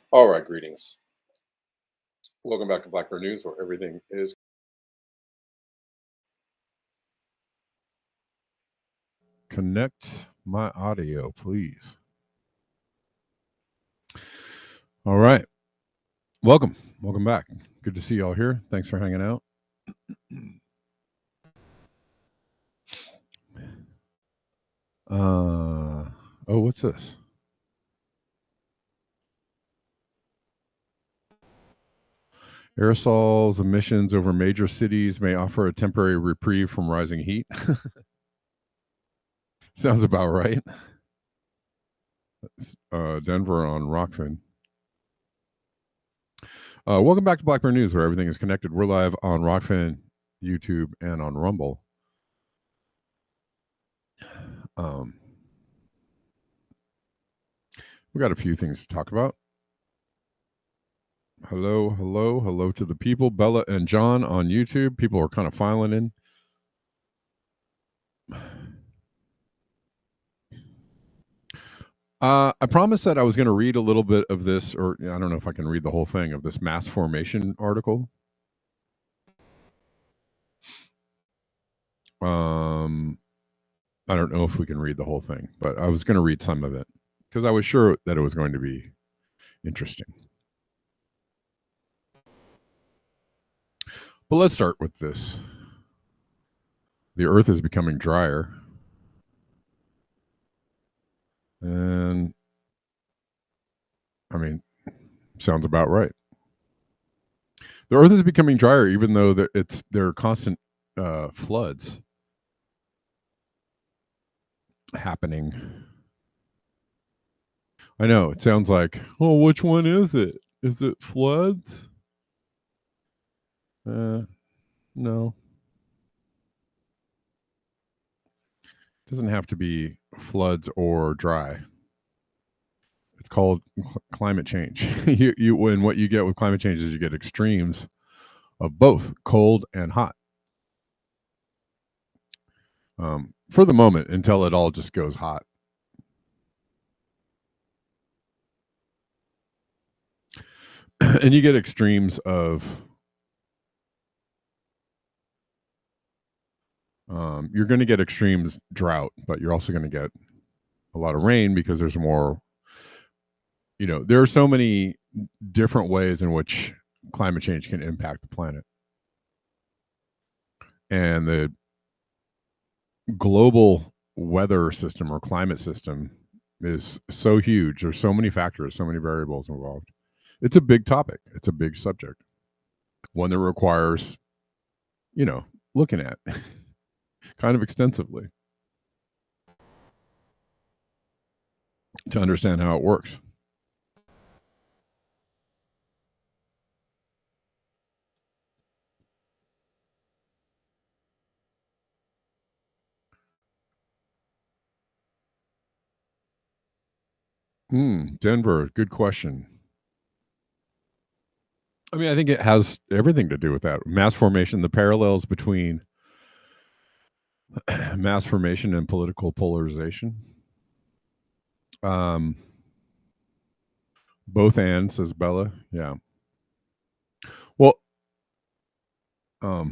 All right, greetings. Welcome back to Blackbird News, where everything is. Connect my audio, please. All right. Welcome back. Good to see y'all here. Thanks for hanging out. Oh, what's this? Aerosols emissions over major cities may offer a temporary reprieve from rising heat. Sounds about right. Denver on Rockfin. Welcome back to Blackbird News, where everything is connected. We're live on Rockfin, YouTube, and on Rumble. We got a few things to talk about. Hello to the people. Bella and John on YouTube. People are kind of filing in. I promised that I was going to read a little bit of this, or I don't know if I can read the whole thing of this mass formation article. I don't know if we can read the whole thing, but I was going to read some of it because I was sure that it was going to be interesting. But let's start with this. The earth is becoming drier. And I mean, sounds about right. The earth is becoming drier, even though there are constant floods happening. I know it sounds like, oh, which one is it? Is it floods? No. It doesn't have to be floods or dry. It's called climate change. When what you get with climate change is you get extremes of both cold and hot. For the moment, until it all just goes hot. And you get extremes of you're going to get extremes drought, but you're also going to get a lot of rain because there's more, there are so many different ways in which climate change can impact the planet. And the global weather system or climate system is so huge. There's so many factors, so many variables involved. It's a big topic. It's a big subject. One that requires, looking at kind of extensively to understand how it works. Denver, good question. I mean, I think it has everything to do with that. Mass formation, the parallels between mass formation and political polarization. Both and, says Bella. Yeah. Well, I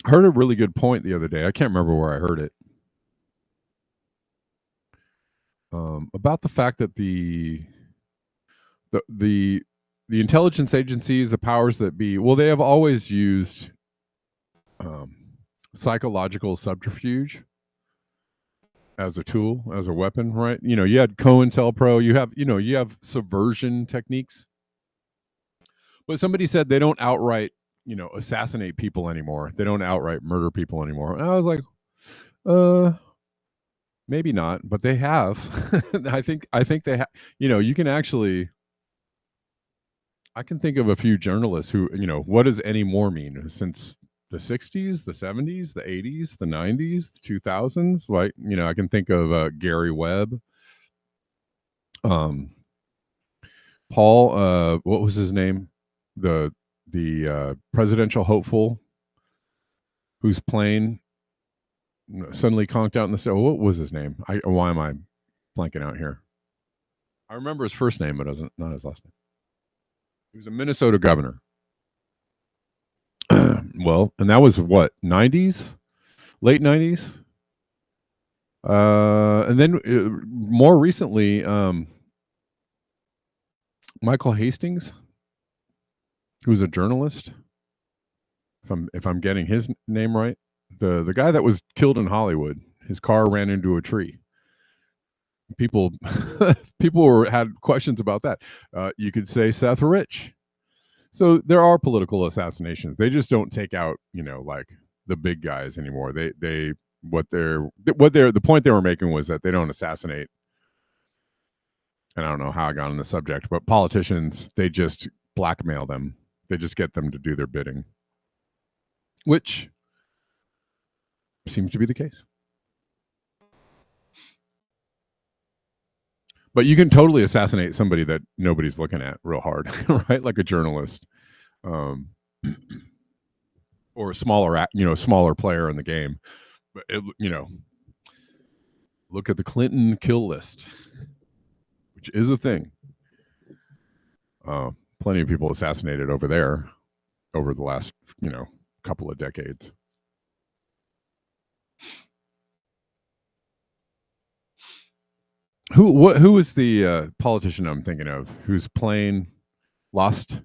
heard a really good point the other day. I can't remember where I heard it. About the fact that the intelligence agencies, the powers that be, well, they have always used psychological subterfuge as a tool, as a weapon, right? You had COINTELPRO, you have subversion techniques. But somebody said they don't outright, assassinate people anymore. They don't outright murder people anymore. And I was like, maybe not, but they have. I think they have. You can actually. I can think of a few journalists who, what does any more mean? Since the 60s, the 70s, the 80s, the 90s, the 2000s. Like, I can think of Gary Webb. Paul, what was his name? The presidential hopeful whose plane suddenly conked out in the sky. What was his name? Why am I blanking out here? I remember his first name, but not his last name. He was a Minnesota governor. Well, and that was what, 90s? Late 90s? And then more recently, Michael Hastings, who was a journalist, if I'm getting his name right, the guy that was killed in Hollywood, his car ran into a tree. People had questions about that. You could say Seth Rich. So there are political assassinations. They just don't take out, like the big guys anymore. The point they were making was that they don't assassinate. And I don't know how I got on the subject, but politicians, they just blackmail them. They just get them to do their bidding, which seems to be the case. But you can totally assassinate somebody that nobody's looking at real hard, right? Like a journalist, or a smaller player in the game. But look at the Clinton kill list, which is a thing. Plenty of people assassinated over there over the last, couple of decades. Who is the politician I'm thinking of whose plane lost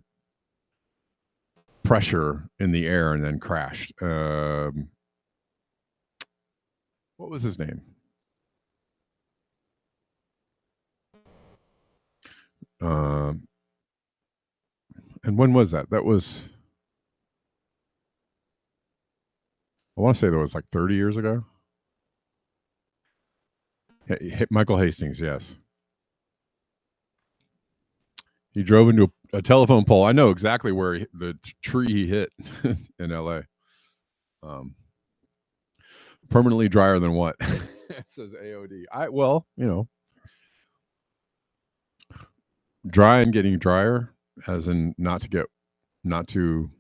pressure in the air and then crashed? What was his name? And when was that? That was, I want to say that was like 30 years ago. Michael Hastings, yes. He drove into a telephone pole. I know exactly where the tree he hit in LA. Permanently drier than what? Says AOD. Dry and getting drier, as in not to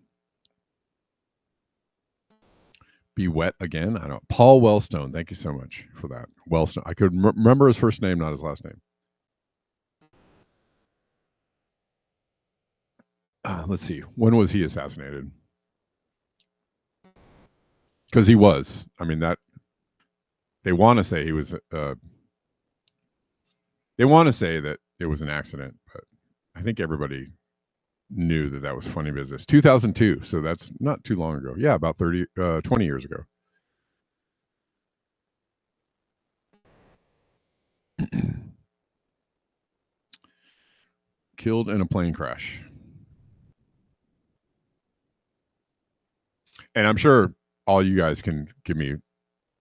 be wet again. I don't. Paul Wellstone. Thank you so much for that. Wellstone. I could remember his first name, not his last name. Let's see. When was he assassinated? Because he was. I mean, that they want to say he was. They want to say that it was an accident, but I think everybody knew that was funny business. 2002. So that's not too long ago. Yeah, about 20 years ago. Killed in a plane crash. And I'm sure all you guys can give me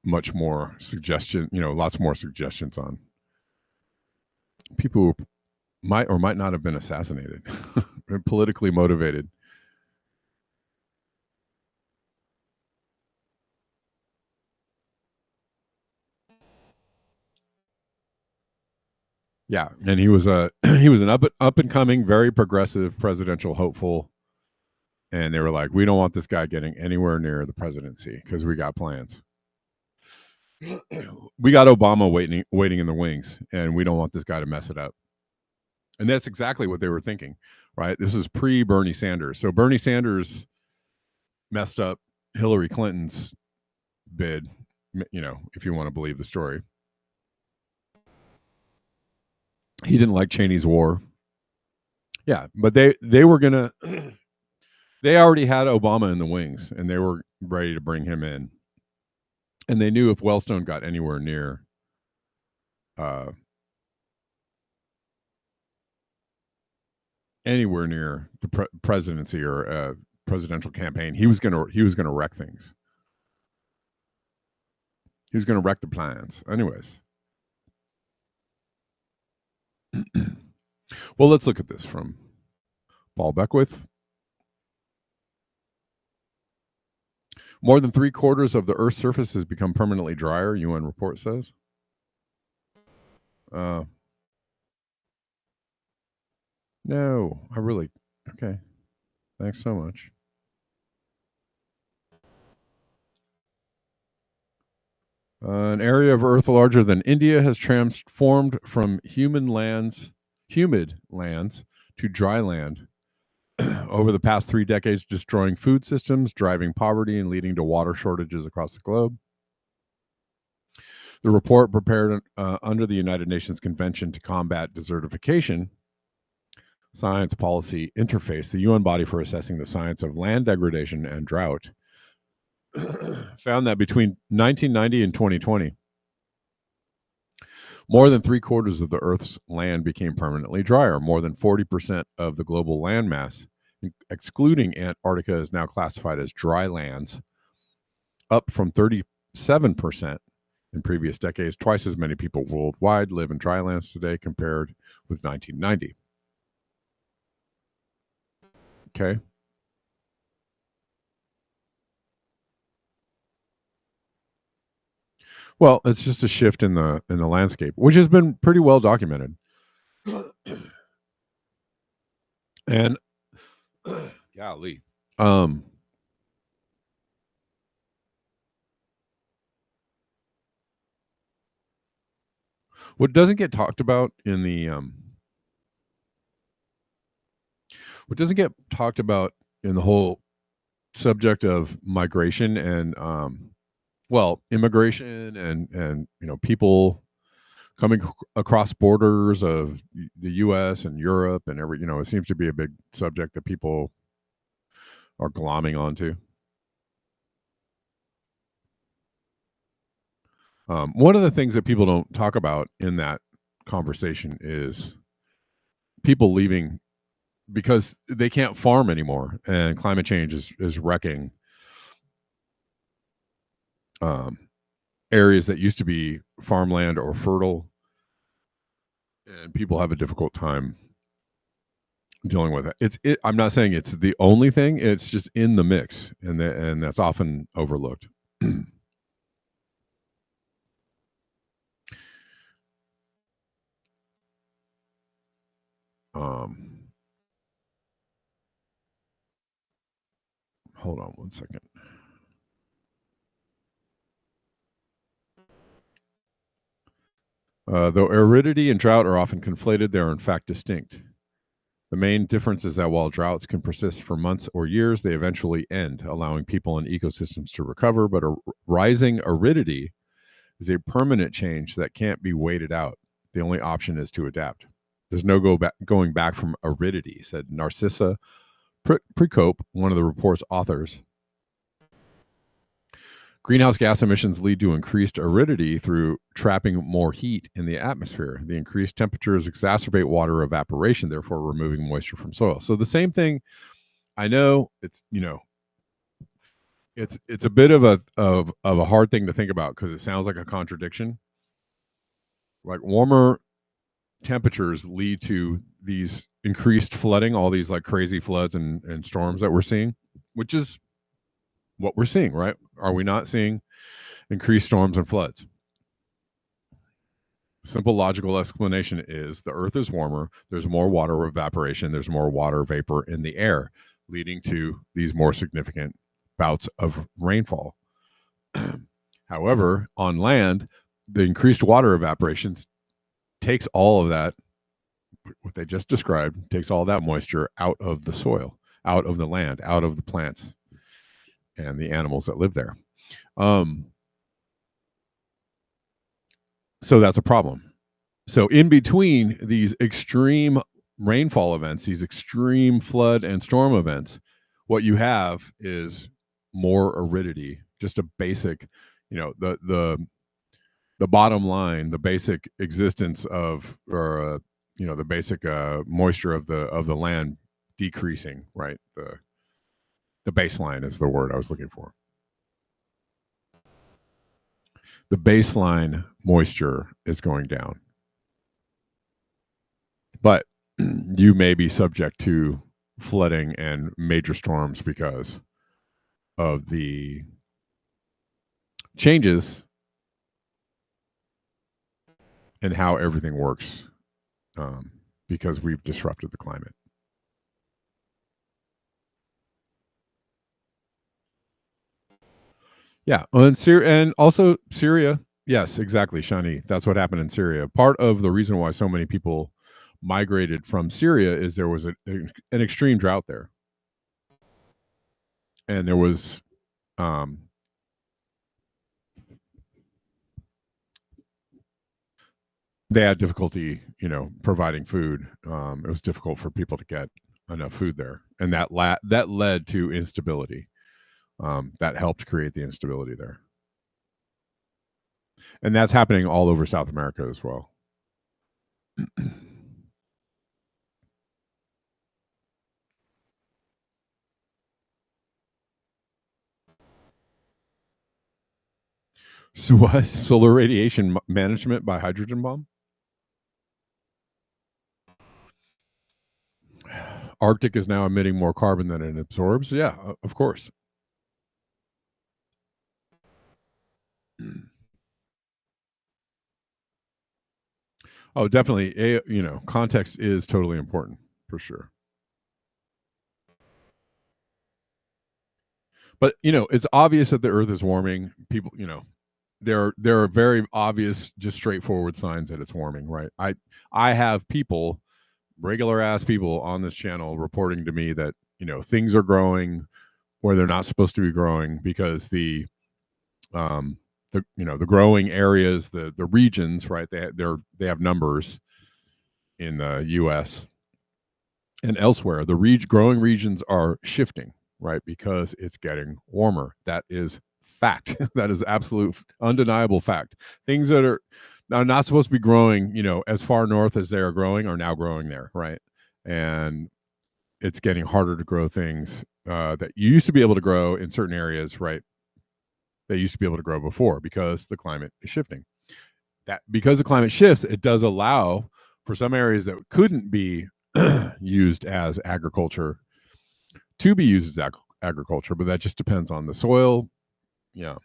much more suggestion, lots more suggestions on people who might or might not have been assassinated, politically motivated. Yeah, and he was an up and coming, very progressive presidential hopeful, and they were like, we don't want this guy getting anywhere near the presidency because we got plans. We got Obama waiting in the wings, and we don't want this guy to mess it up. And that's exactly what they were thinking, right? This is pre Bernie Sanders. So Bernie Sanders messed up Hillary Clinton's bid, if you want to believe the story. He didn't like Cheney's war. Yeah, but they were gonna. They already had Obama in the wings, and they were ready to bring him in. And they knew if Wellstone got anywhere near, the presidency or presidential campaign, he was gonna wreck things. He was gonna wreck the plans. Anyways. Well, let's look at this from Paul Beckwith. More than 3/4 of the Earth's surface has become permanently drier, UN report says. No, okay. Thanks so much. An area of Earth larger than India has transformed from humid lands to dry land over the past 3 decades, destroying food systems, driving poverty, and leading to water shortages across the globe. The report, prepared under the United Nations Convention to Combat Desertification, Science Policy Interface, the UN body for assessing the science of land degradation and drought, found that between 1990 and 2020, more than 3/4 of the Earth's land became permanently drier. More than 40% of the global landmass, excluding Antarctica, is now classified as dry lands, up from 37% in previous decades. Twice as many people worldwide live in dry lands today compared with 1990. Okay. Well, it's just a shift in the landscape, which has been pretty well documented. And golly, what doesn't get talked about in the whole subject of migration and immigration and people coming across borders of the U.S. and Europe and it seems to be a big subject that people are glomming onto. One of the things that people don't talk about in that conversation is people leaving because they can't farm anymore, and climate change is wrecking areas that used to be farmland or fertile, and people have a difficult time dealing with it. I'm not saying it's the only thing. It's just in the mix, and that's often overlooked. Hold on one second. Though aridity and drought are often conflated, they are in fact distinct. The main difference is that while droughts can persist for months or years, they eventually end, allowing people and ecosystems to recover. But a rising aridity is a permanent change that can't be waited out. The only option is to adapt. There's no going back from aridity, said Narcissa Precope, one of the report's authors. Greenhouse gas emissions lead to increased aridity through trapping more heat in the atmosphere. The increased temperatures exacerbate water evaporation, therefore removing moisture from soil. So the same thing. I know it's it's a bit of a hard thing to think about because it sounds like a contradiction. Like warmer temperatures lead to these increased flooding, all these like crazy floods and storms that we're seeing, which is what we're seeing, right? Are we not seeing increased storms and floods? Simple logical explanation is the earth is warmer, there's more water evaporation, there's more water vapor in the air, leading to these more significant bouts of rainfall. However, on land, the increased water evaporation takes all of that, what they just described, takes all that moisture out of the soil, out of the land, out of the plants and the animals that live there. So that's a problem. So in between these extreme rainfall events, these extreme flood and storm events, what you have is more aridity, just a basic, the bottom line, the basic existence of, or the basic moisture of the land decreasing, right? The baseline is the word I was looking for. The baseline moisture is going down. But you may be subject to flooding and major storms because of the changes in how everything works, because we've disrupted the climate. Yeah, and also Syria. Yes, exactly, Shani. That's what happened in Syria. Part of the reason why so many people migrated from Syria is there was an extreme drought there, and there was they had difficulty, providing food. It was difficult for people to get enough food there, and that led to instability. That helped create the instability there, and that's happening all over South America as well. So what? Solar radiation management by hydrogen bomb? Arctic is now emitting more carbon than it absorbs. Yeah, of course. Oh, definitely. Context is totally important for sure. But it's obvious that the Earth is warming. People, there are very obvious, just straightforward signs that it's warming, right? I have people, regular ass people on this channel reporting to me that things are growing where they're not supposed to be growing because the growing areas, the regions, right? They have numbers in the U.S. and elsewhere. The growing regions are shifting, right? Because it's getting warmer. That is fact. That is absolute undeniable fact. Things that are not supposed to be growing, as far north as they are growing are now growing there, right? And it's getting harder to grow things that you used to be able to grow in certain areas, right? They used to be able to grow before because the climate is shifting. That because the climate shifts, it does allow for some areas that couldn't be used as agriculture, to be used as agriculture, but that just depends on the soil, yeah,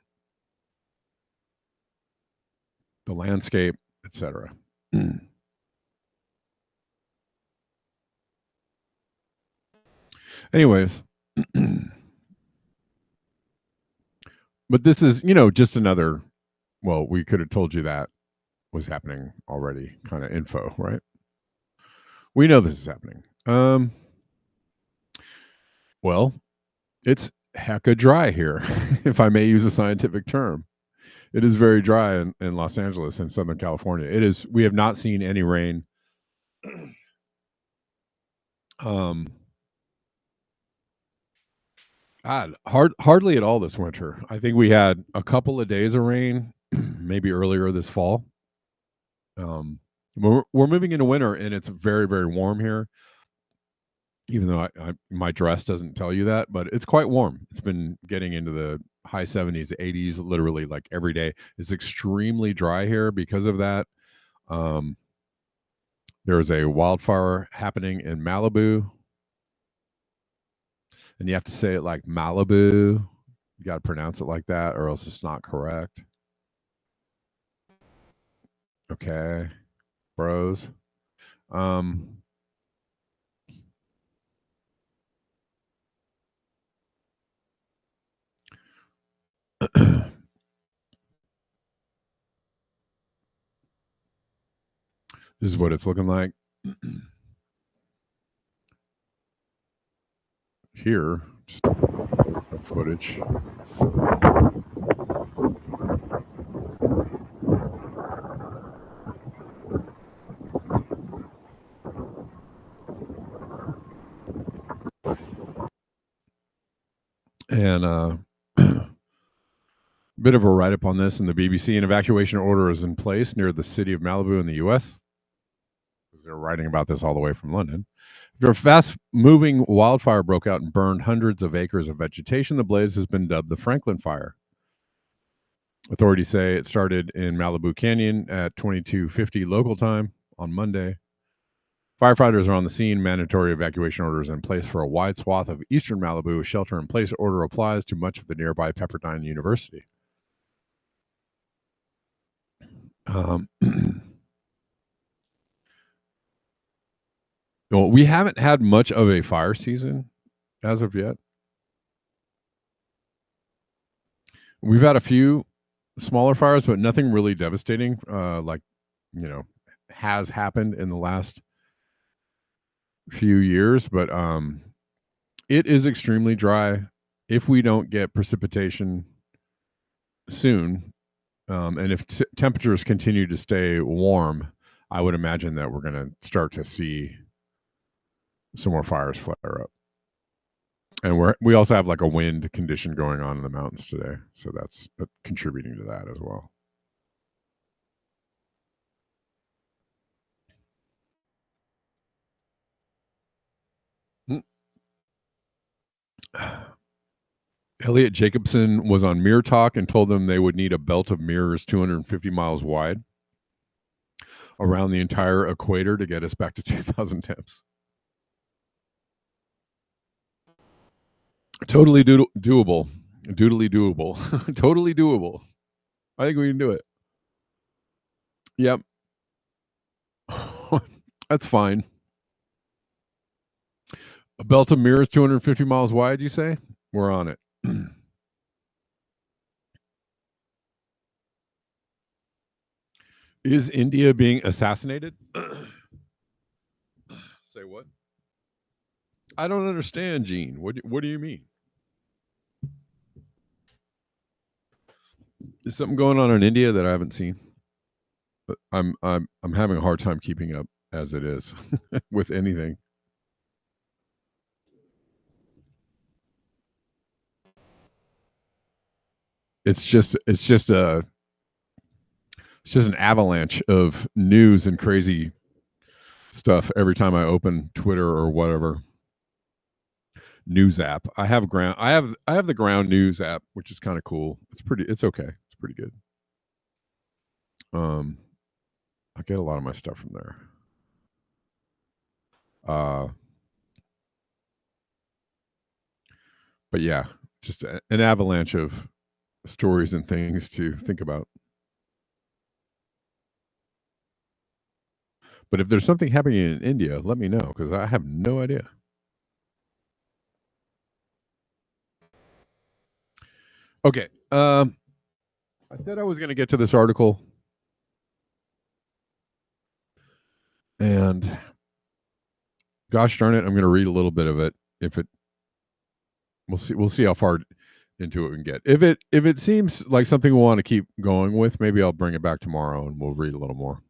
the landscape, etc. Anyways, but this is, just another, well, we could have told you that was happening already kind of info, right? We know this is happening. Well, it's hecka dry here, if I may use a scientific term. It is very dry in Los Angeles and Southern California. It is. We have not seen any rain. God, hardly at all this winter. I think we had a couple of days of rain, maybe earlier this fall. We're moving into winter, and it's very, very warm here. Even though my dress doesn't tell you that, but it's quite warm. It's been getting into the high 70s, 80s, literally like every day. It's extremely dry here because of that. There's a wildfire happening in Malibu, and you have to say it like Malibu. You got to pronounce it like that, or else it's not correct. Okay, bros. This is what it's looking like here. Just footage. And bit of a write-up on this in the BBC. An evacuation order is in place near the city of Malibu in the U.S. They're writing about this all the way from London. After a fast-moving wildfire broke out and burned hundreds of acres of vegetation, the blaze has been dubbed the Franklin Fire. Authorities say it started in Malibu Canyon at 22:50 local time on Monday. Firefighters are on the scene. Mandatory evacuation orders in place for a wide swath of eastern Malibu. A shelter-in-place order applies to much of the nearby Pepperdine University. Well, we haven't had much of a fire season as of yet. We've had a few smaller fires, but nothing really devastating, has happened in the last few years. But it is extremely dry. If we don't get precipitation soon, and if temperatures continue to stay warm, I would imagine that we're going to start to see some more fires flare up. And we also have like a wind condition going on in the mountains today, so that's contributing to that as well. Elliot Jacobson was on Mirror Talk and told them they would need a belt of mirrors 250 miles wide around the entire equator to get us back to 2000 temps. Totally doable. Doodly doable. Totally doable. I think we can do it. Yep. That's fine. A belt of mirrors 250 miles wide, you say? We're on it. Is India being assassinated? Say what? I don't understand, Gene. What do you mean? Is something going on in India that I haven't seen? But I'm having a hard time keeping up as it is with anything. It's just an avalanche of news and crazy stuff every time I open Twitter or whatever news app. I have the Ground News app, which is kind of cool. It's okay. It's pretty good. I get a lot of my stuff from there. But yeah, just an avalanche of stories and things to think about. But if there's something happening in India, let me know, because I have no idea. Okay. I said I was going to get to this article, and gosh darn it, I'm going to read a little bit of it. We'll see how far into it we can get. If it seems like something we'll want to keep going with, maybe I'll bring it back tomorrow and we'll read a little more.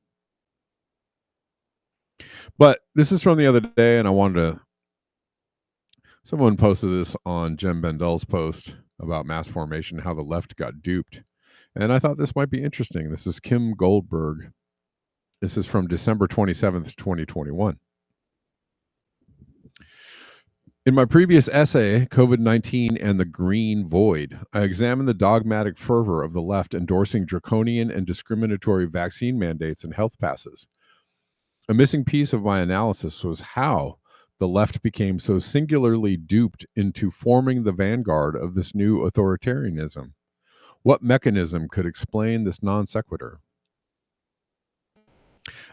But this is from the other day, and I wanted to. Someone posted this on Jem Bendel's post about mass formation, how the left got duped. And I thought this might be interesting. This is Kim Goldberg. This is from December 27th, 2021. In my previous essay, COVID-19 and the Green Void, I examined the dogmatic fervor of the left endorsing draconian and discriminatory vaccine mandates and health passes. A missing piece of my analysis was how the left became so singularly duped into forming the vanguard of this new authoritarianism. What mechanism could explain this non sequitur?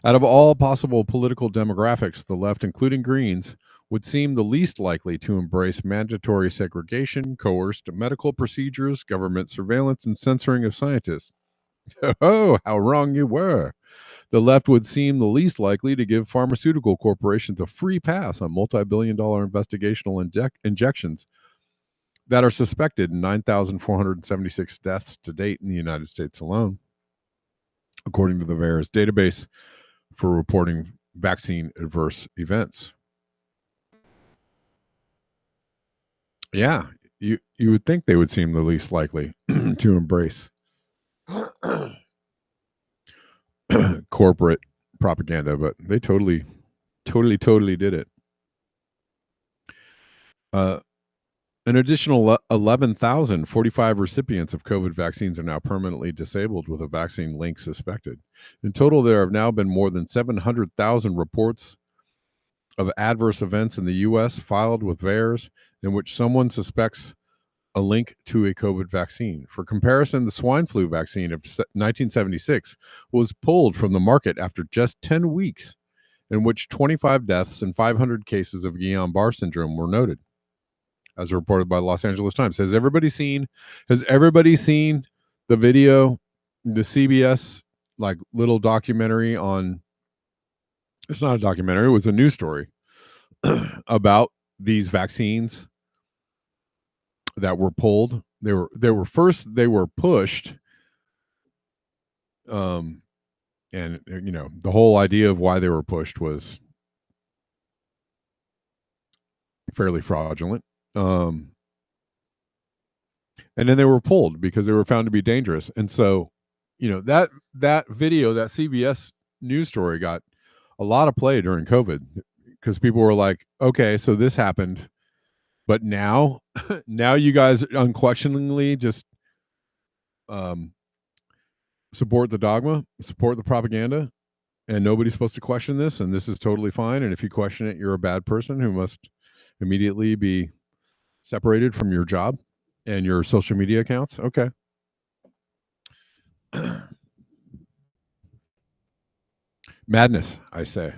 Out of all possible political demographics, the left, including Greens, would seem the least likely to embrace mandatory segregation, coerced medical procedures, government surveillance, and censoring of scientists. Oh, how wrong you were. The left would seem the least likely to give pharmaceutical corporations a free pass on multi-billion-dollar investigational injections that are suspected in 9,476 deaths to date in the United States alone, according to the VAERS database for reporting vaccine adverse events. Yeah, you would think they would seem the least likely to embrace corporate propaganda, but they totally did it. An additional 11,045 recipients of COVID vaccines are now permanently disabled with a vaccine link suspected. In total, there have now been more than 700,000 reports of adverse events in the U.S. filed with VAERS in which someone suspects a link to a COVID vaccine. For comparison, the swine flu vaccine of 1976 was pulled from the market after just 10 weeks, in which 25 deaths and 500 cases of Guillain-Barré syndrome were noted, as reported by the Los Angeles Times. Has everybody seen the video, the CBS like little documentary on? It's not a documentary. It was a news story about these vaccines that were pulled. They were pushed, and the whole idea of why they were pushed was fairly fraudulent. And then they were pulled because they were found to be dangerous. And so, that video, that CBS news story got a lot of play during COVID because people were like, okay, so this happened, but now you guys unquestioningly just support the dogma, support the propaganda, and nobody's supposed to question this, and this is totally fine. And if you question it, you're a bad person who must immediately be separated from your job and your social media accounts. Okay. Madness, I say.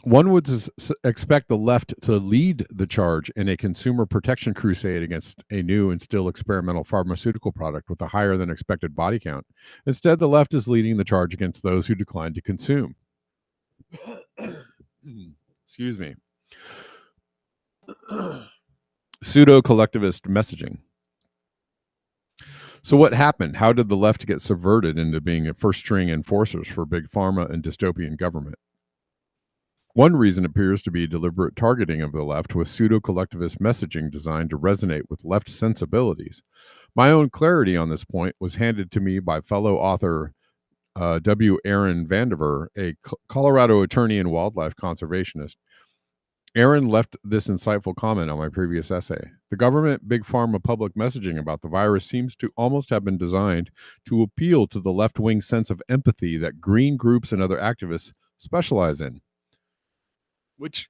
One would expect the left to lead the charge in a consumer protection crusade against a new and still experimental pharmaceutical product with a higher than expected body count. Instead, the left is leading the charge against those who decline to consume. Excuse me. Pseudo-collectivist messaging. So what happened? How did the left get subverted into being a first-string enforcers for big pharma and dystopian government? One reason appears to be deliberate targeting of the left with pseudo-collectivist messaging designed to resonate with left sensibilities. My own clarity on this point was handed to me by fellow author W. Aaron Vandiver, a Colorado attorney and wildlife conservationist. Aaron left this insightful comment on my previous essay. The government big pharma public messaging about the virus seems to almost have been designed to appeal to the left-wing sense of empathy that green groups and other activists specialize in. Which,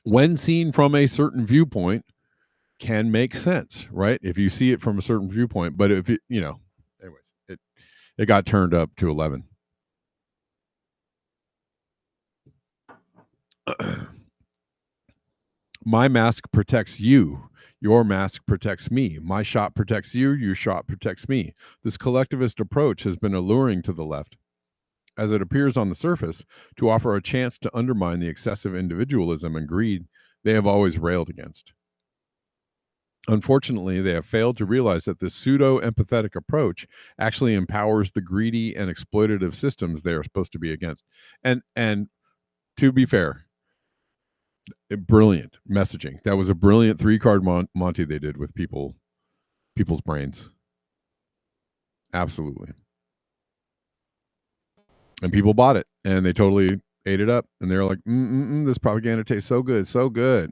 when seen from a certain viewpoint, can make sense, right? If you see it from a certain viewpoint, but if anyways, it got turned up to 11. My mask protects you. Your mask protects me. My shot protects you. Your shot protects me. This collectivist approach has been alluring to the left, as it appears on the surface, to offer a chance to undermine the excessive individualism and greed they have always railed against. Unfortunately, they have failed to realize that this pseudo-empathetic approach actually empowers the greedy and exploitative systems they are supposed to be against. And to be fair, brilliant messaging. That was a brilliant 3-card Monty they did with people's brains. Absolutely. And people bought it, and they totally ate it up, and they're like, this propaganda tastes so good, so good.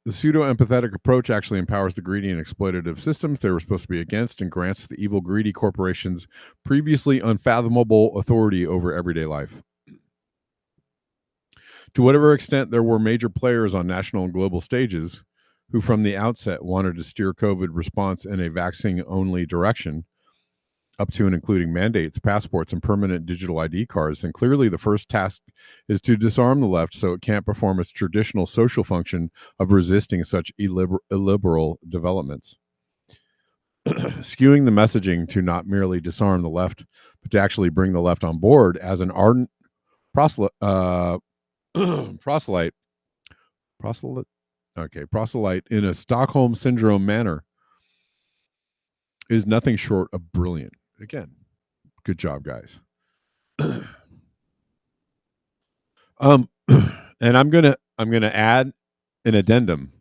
The pseudo-empathetic approach actually empowers the greedy and exploitative systems they were supposed to be against and grants the evil, greedy corporations previously unfathomable authority over everyday life. To whatever extent there were major players on national and global stages who from the outset wanted to steer COVID response in a vaccine-only direction, up to and including mandates, passports, and permanent digital ID cards, then clearly the first task is to disarm the left so it can't perform its traditional social function of resisting such illiberal developments. Skewing the messaging to not merely disarm the left, but to actually bring the left on board as an ardent proselyte in a Stockholm Syndrome manner is nothing short of brilliant. Again, good job, guys. And I'm gonna add an addendum.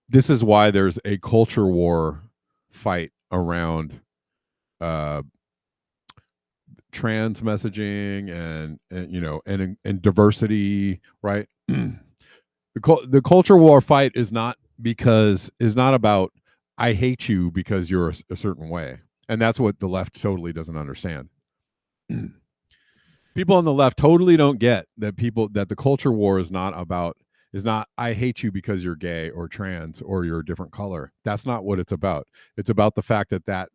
This is why there's a culture war fight around trans messaging and diversity, right? The culture war fight is not about I hate you because you're a certain way. And that's what the left totally doesn't understand. People on the left totally don't get that the culture war is not I hate you because you're gay or trans or you're a different color. That's not what it's about. It's about the fact that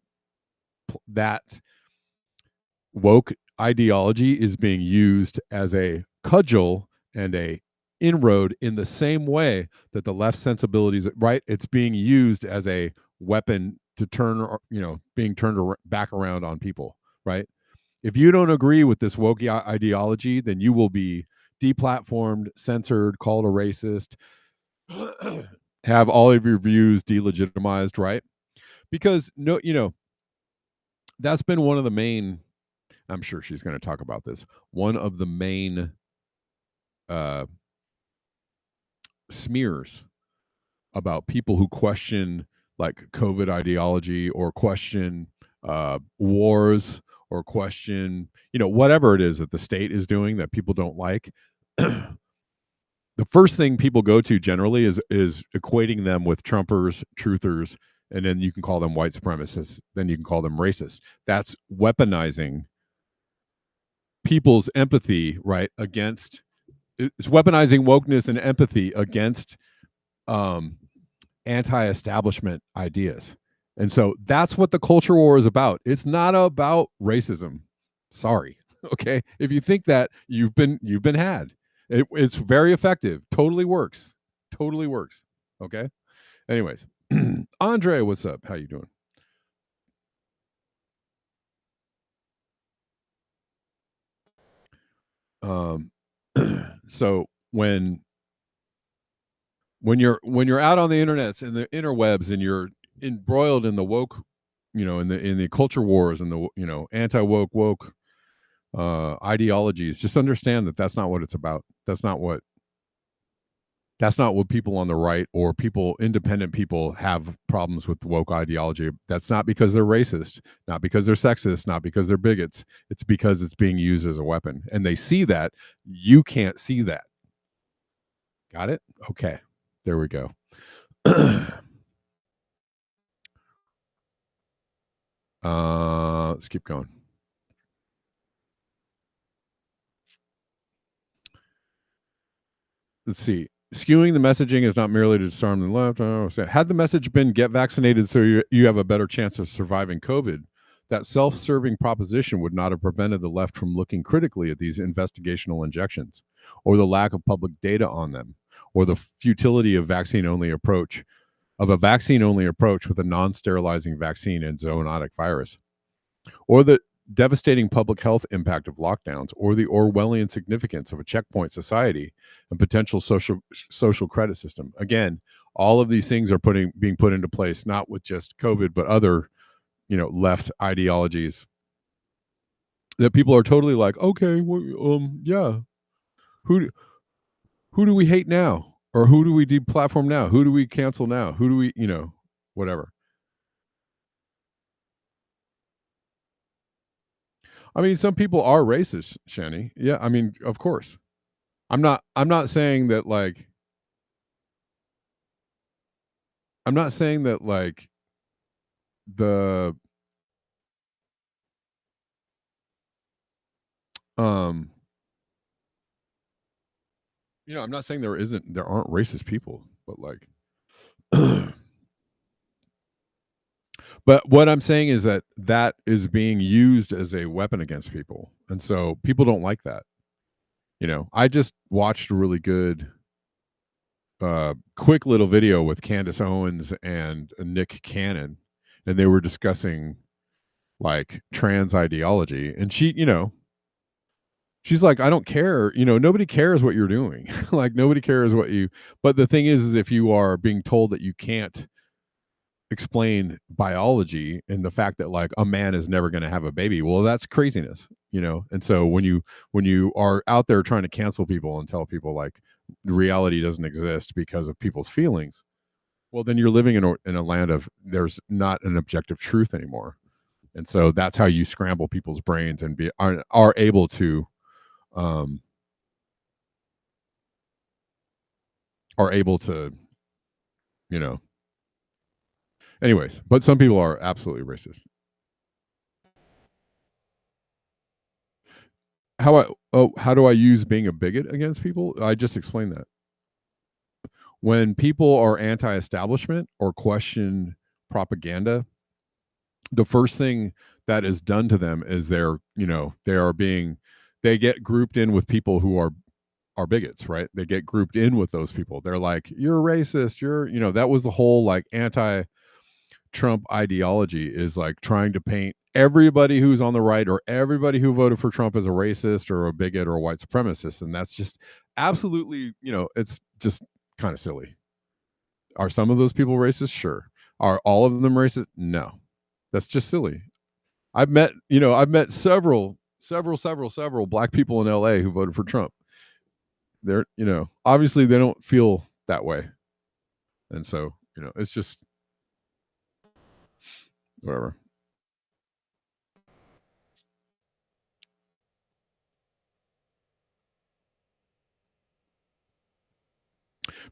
woke ideology is being used as a cudgel and a inroad in the same way that the left sensibilities, right? It's being used as a weapon to being turned back around on people, right? If you don't agree with this woke ideology, then you will be deplatformed, censored, called a racist, have all of your views delegitimized, right? Because that's been one of the main, I'm sure she's going to talk about this, one of the main smears about people who question like COVID ideology or question wars or question whatever it is that the state is doing that people don't like. The first thing people go to generally is equating them with Trumpers, truthers, and then you can call them white supremacists, then you can call them racists. That's weaponizing people's empathy, right, against, it's weaponizing wokeness and empathy against anti-establishment ideas. And so that's what the culture war is about. It's not about racism. Sorry. Okay. If you think that, you've been had. It's very effective. Totally works. Totally works. Okay. Anyways, Andre, what's up? How you doing? So when you're out on the internet and the interwebs and you're embroiled in the woke, in the culture wars and the anti-woke ideologies, just understand that that's not what it's about. That's not what That's not what people on the right or independent people have problems with woke ideology. That's not because they're racist, not because they're sexist, not because they're bigots. It's because it's being used as a weapon. And they see that. You can't see that. Got it? Okay. There we go. Let's keep going. Let's see. Skewing the messaging is not merely to disarm the left. Had the message been get vaccinated so you have a better chance of surviving COVID, that self-serving proposition would not have prevented the left from looking critically at these investigational injections, or the lack of public data on them, or the futility of a vaccine-only approach with a non-sterilizing vaccine and zoonotic virus, or the devastating public health impact of lockdowns, or the Orwellian significance of a checkpoint society and potential social credit system. Again, all of these things are being put into place, not with just COVID, but other, left ideologies that people are totally like, okay, well, yeah, who do we hate now, or who do we deplatform now? Who do we cancel now? Who do we, whatever. I mean, some people are racist, Shani. Yeah, I mean, of course. I'm not saying that like I'm not saying that like the um I'm not saying there aren't racist people, but like but what I'm saying is that is being used as a weapon against people. And so people don't like that. I just watched a really good quick little video with Candace Owens and Nick Cannon, and they were discussing like trans ideology, and she's like, I don't care, nobody cares what you're doing. Like nobody cares but the thing is if you are being told that you can't explain biology and the fact that like a man is never going to have a baby, well, that's craziness. And so when you are out there trying to cancel people and tell people like reality doesn't exist because of people's feelings, well, then you're living in a land of there's not an objective truth anymore. And so that's how you scramble people's brains and are able to um are able to you know anyways, but some people are absolutely racist. How do I use being a bigot against people? I just explained that. When people are anti-establishment or question propaganda, the first thing that is done to them is they get grouped in with people who are bigots, right? They get grouped in with those people. They're like, you're racist, that was the whole like anti Trump ideology, is like trying to paint everybody who's on the right or everybody who voted for Trump as a racist or a bigot or a white supremacist. And that's just absolutely, it's just kind of silly. Are some of those people racist? Sure. Are all of them racist? No. That's just silly. I've met several black people in LA who voted for Trump. They're, obviously they don't feel that way. And so, it's just whatever.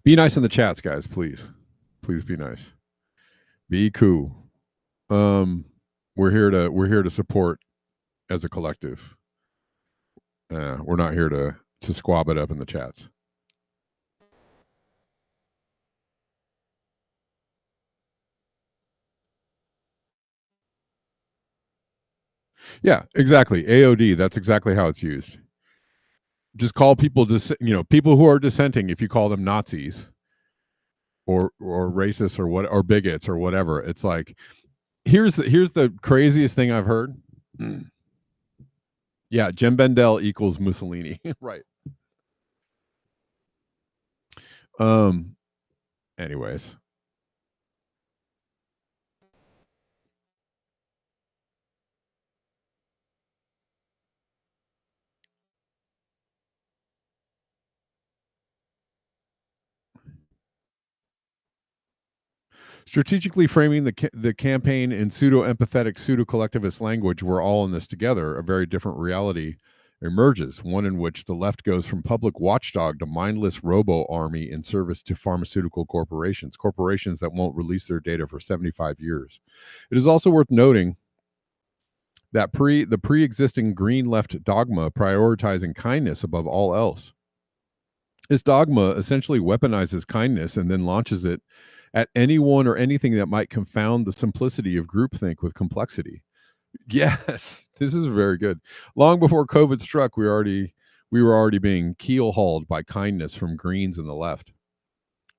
Be nice in the chats, guys, please. Please be nice. Be cool. We're here to support as a collective. We're not here to squab it up in the chats. Yeah, exactly. AOD, that's exactly how it's used. Just call people people who are dissenting, if you call them Nazis or racists or bigots or whatever. It's like here's the craziest thing I've heard. Yeah, Jim Bendel equals Mussolini. Right. Um anyways. Strategically framing the campaign in pseudo-empathetic, pseudo-collectivist language, we're all in this together, a very different reality emerges, one in which the left goes from public watchdog to mindless robo-army in service to pharmaceutical corporations that won't release their data for 75 years. It is also worth noting that the pre-existing green left dogma prioritizing kindness above all else. This dogma essentially weaponizes kindness and then launches it at anyone or anything that might confound the simplicity of groupthink with complexity. Yes, this is very good. Long before COVID struck, we were already being keel-hauled by kindness from Greens and the left.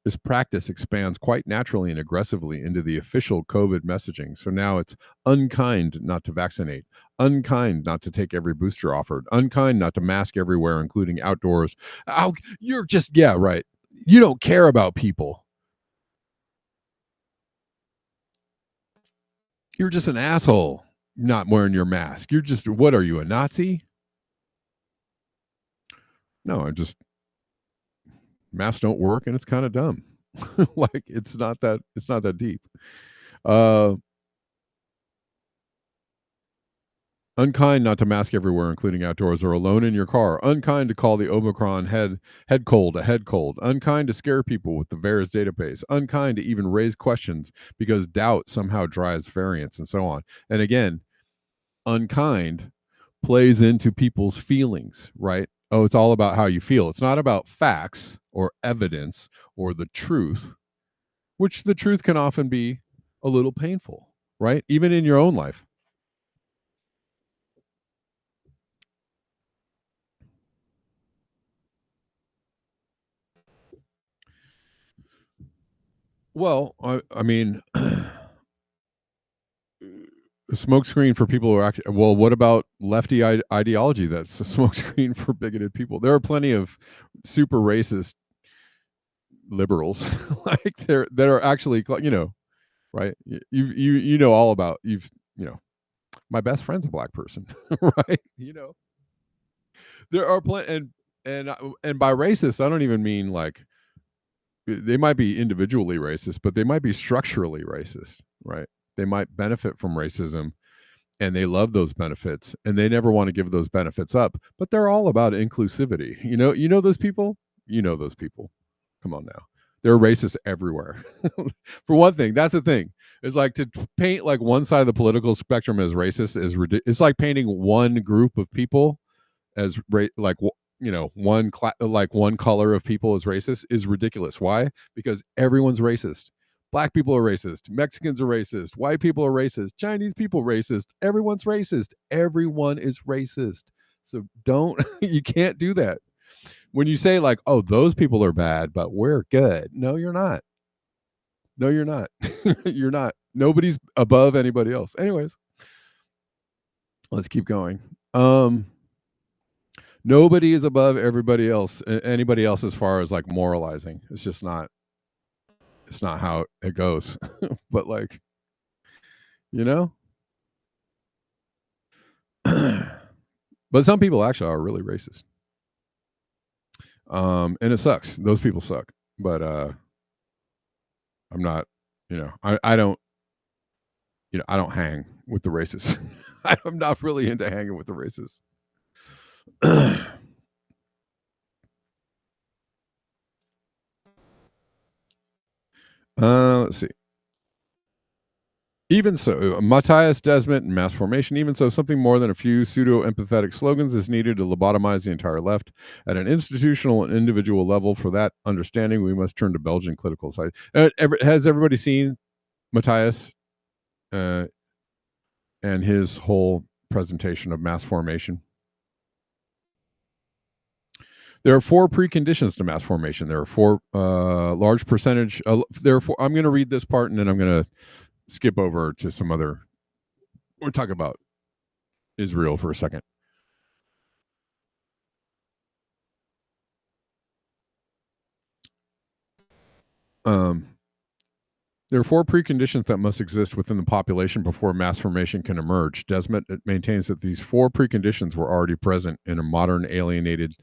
This practice expands quite naturally and aggressively into the official COVID messaging. So now it's unkind not to vaccinate, unkind not to take every booster offered, unkind not to mask everywhere, including outdoors. Oh, you're just, yeah, right. You don't care about people. You're just an asshole not wearing your mask. You're just, what are you, a Nazi? No, masks don't work and it's kind of dumb. Like it's not that deep. Unkind not to mask everywhere, including outdoors, or alone in your car. Unkind to call the Omicron head cold a head cold. Unkind to scare people with the VAERS database. Unkind to even raise questions because doubt somehow drives variance and so on. And again, unkind plays into people's feelings, right? Oh, it's all about how you feel. It's not about facts or evidence or the truth, which the truth can often be a little painful, right? Even in your own life. Well, I mean, a smokescreen for people who are actually, well, what about lefty ideology that's a smokescreen for bigoted people? There are plenty of super racist liberals like that are actually, you know, right? You know all about, you know, my best friend's a black person, right? You know, there are plenty, and by racist, I don't even mean like they might be individually racist, but they might be structurally racist, right? They might benefit from racism and they love those benefits and they never want to give those benefits up, but they're all about inclusivity. You know those people? You know those people. Come on now. They're racist everywhere. For one thing, that's the thing. It's like to paint like one side of the political spectrum as racist is ridiculous. It's like painting one group of people as like, you know, one color of people as racist is ridiculous. Why? Because everyone's racist. Black people are racist. Mexicans are racist. White people are racist. Chinese people racist. Everyone's racist. Everyone is racist. So you can't do that. When you say like, oh, those people are bad, but we're good. No, you're not. No, you're not. You're not. Nobody's above anybody else. Anyways, let's keep going. Nobody is above everybody else, anybody else as far as like moralizing. It's just not. It's not how it goes. But like, you know. But some people actually are really racist. And it sucks. Those people suck. But I'm not, you know, I don't, you know, I don't hang with the racists. I'm not really into hanging with the racists. Let's see. Even so, Matthias Desmet and mass formation, even so, something more than a few pseudo-empathetic slogans is needed to lobotomize the entire left. At an institutional and individual level, for that understanding, we must turn to Belgian political side. Has everybody seen Matthias and his whole presentation of mass formation? There are 4 preconditions to mass formation. There are 4 large percentage. Therefore, I'm going to read this part and then I'm going to skip over to some other. We're talking about Israel for a second. There are 4 preconditions that must exist within the population before mass formation can emerge. Desmet maintains that these 4 preconditions were already present in a modern alienated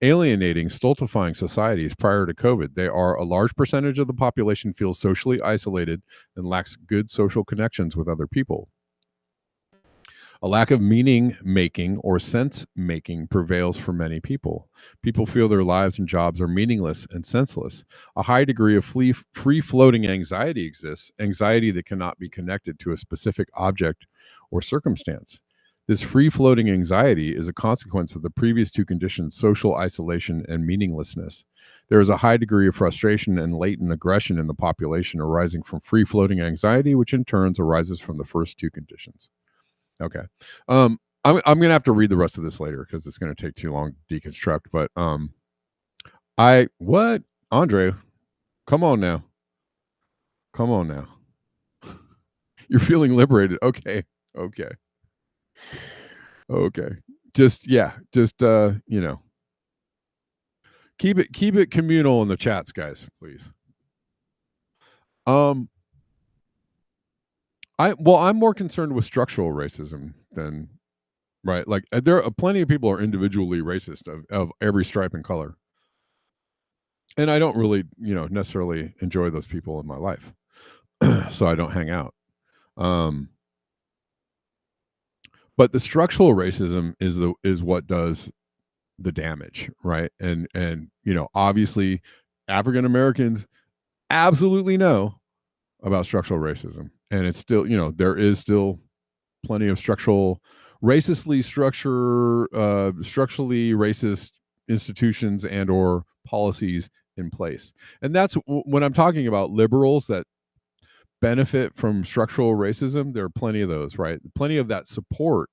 alienating, stultifying societies prior to COVID. They are a large percentage of the population feels socially isolated and lacks good social connections with other people. A lack of meaning making or sense making prevails for many people. People feel their lives and jobs are meaningless and senseless. A high degree of free floating anxiety exists, anxiety that cannot be connected to a specific object or circumstance. This free floating anxiety is a consequence of the previous two conditions, social isolation and meaninglessness. There is a high degree of frustration and latent aggression in the population arising from free floating anxiety, which in turn arises from the first two conditions. Okay. I'm gonna have to read the rest of this later because it's gonna take too long to deconstruct. But Andre, come on now. You're feeling liberated. Okay. Just keep it communal in the chats, guys, please. I'm more concerned with structural racism than right. Like there are plenty of people are individually racist of every stripe and color, and I don't really necessarily enjoy those people in my life, so I don't hang out. But the structural racism is what does the damage, right? And obviously African Americans absolutely know about structural racism, and it's still there is still plenty of structurally racist institutions and or policies in place. And that's when I'm talking about liberals that benefit from structural racism. There are plenty of those, right? Plenty of that support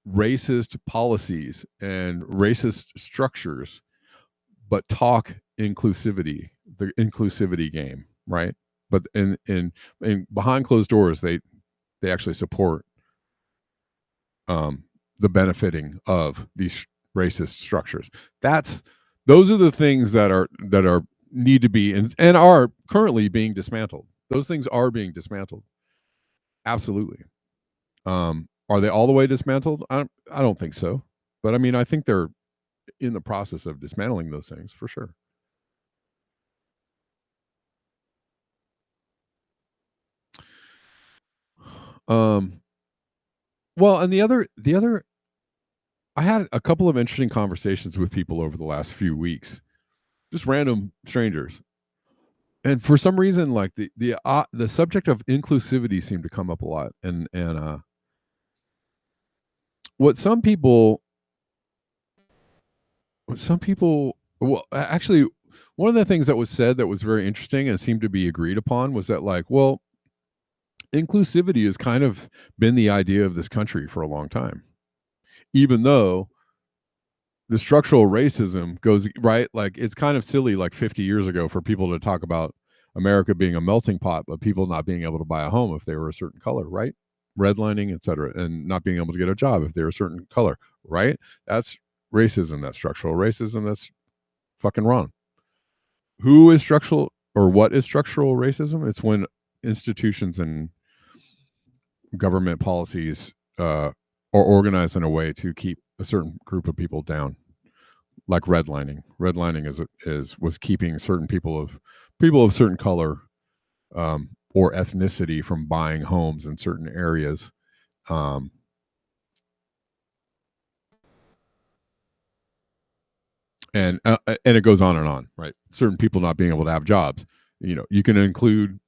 racist policies and racist structures, but talk inclusivity, the inclusivity game, right? But in behind closed doors, they actually support the benefiting of these racist structures. Those are the things that are need to be and are currently being dismantled. Those things are being dismantled. Absolutely. Are they all the way dismantled? I don't think so. But I mean, I think they're in the process of dismantling those things for sure. Well, and the other I had a couple of interesting conversations with people over the last few weeks, just random strangers. And for some reason, like the subject of inclusivity seemed to come up a lot. And what some people, well, actually, one of the things that was said that was very interesting and seemed to be agreed upon was that, like, well, inclusivity has kind of been the idea of this country for a long time, even though the structural racism goes right. Like, it's kind of silly, like 50 years ago, for people to talk about America being a melting pot, but people not being able to buy a home if they were a certain color, right? Redlining, etc., and not being able to get a job if they're a certain color, right? That's racism. That's structural racism. That's fucking wrong. Who is structural, or what is structural racism? It's when institutions and government policies are organized in a way to keep a certain group of people down, like redlining. Redlining was keeping certain people of certain color or ethnicity from buying homes in certain areas. And it goes on, right? Certain people not being able to have jobs. You can include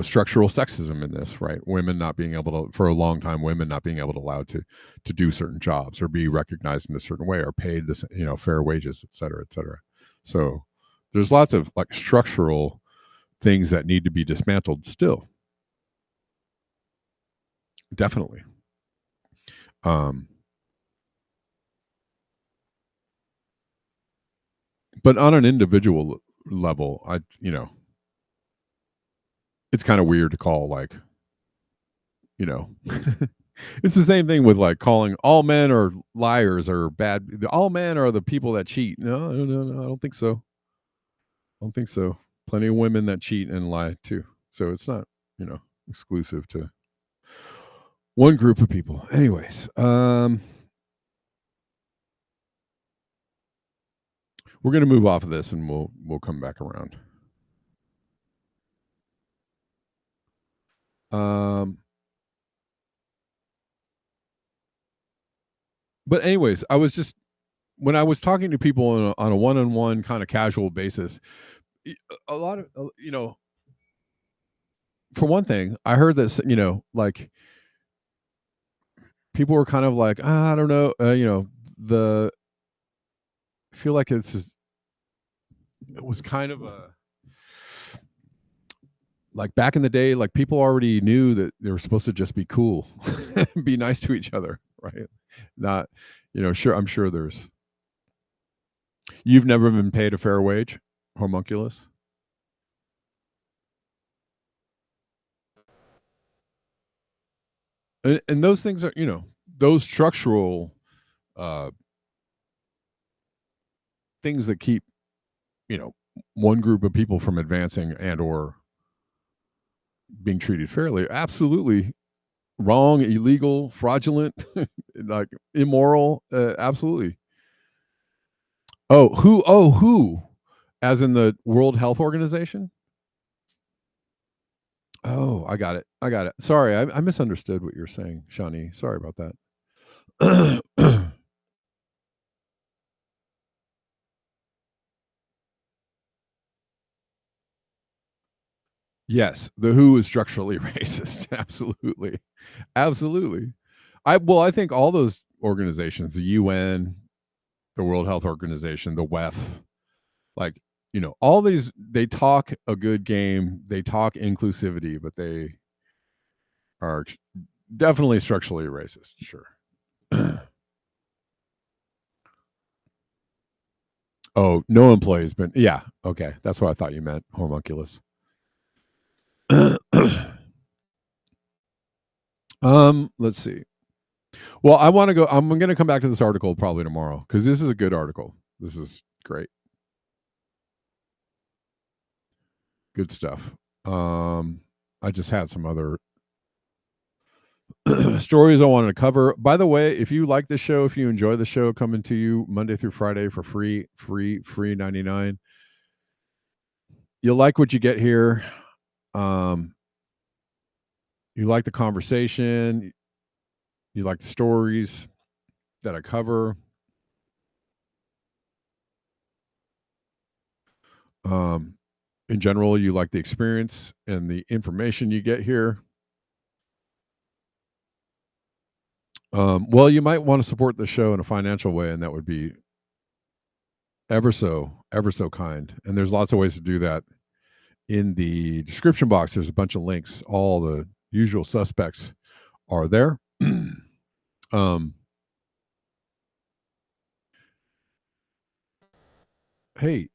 structural sexism in this, right? Women not being able to, for a long time, women not being able to allowed to do certain jobs or be recognized in a certain way or paid this, fair wages, et cetera, et cetera. So there's lots of like structural things that need to be dismantled still. Definitely. But on an individual level, it's kind of weird to call, like, it's the same thing with like calling all men are liars or bad. All men are the people that cheat. No, I don't think so. Plenty of women that cheat and lie too. So it's not, exclusive to one group of people. Anyways, We're going to move off of this and we'll come back around. But anyways, I was just, when I was talking to people on a one-on-one kind of casual basis, a lot of, for one thing, I heard this, like people were kind of like, I don't know, I feel like it was kind of like back in the day, like people already knew that they were supposed to just be cool, be nice to each other, right? Not, sure. I'm sure you've never been paid a fair wage, homunculus. And those things are, those structural things that keep, one group of people from advancing and or being treated fairly, absolutely wrong, illegal, fraudulent, like immoral, absolutely. Who? As in the World Health Organization? Oh, I got it. Sorry, I misunderstood what you're saying, Shani. Sorry about that. Yes, the WHO is structurally racist. Absolutely. Absolutely. I think all those organizations, the UN, the World Health Organization, the WEF, like, all these, they talk a good game, they talk inclusivity, but they are definitely structurally racist. Sure. Oh, no employee's been, yeah, okay. That's what I thought you meant, homunculus. Let's see. Well, I'm going to come back to this article probably tomorrow because this is a good article. This is great. Good stuff. I just had some other stories I wanted to cover. By the way, if you like the show, if you enjoy the show, coming to you Monday through Friday for free 99. You'll like what you get here. You like the conversation. You like the stories that I cover. In general, you like the experience and the information you get here. Well, you might want to support the show in a financial way, and that would be ever so kind. And there's lots of ways to do that. In the description box, there's a bunch of links. All the usual suspects are there. Hey,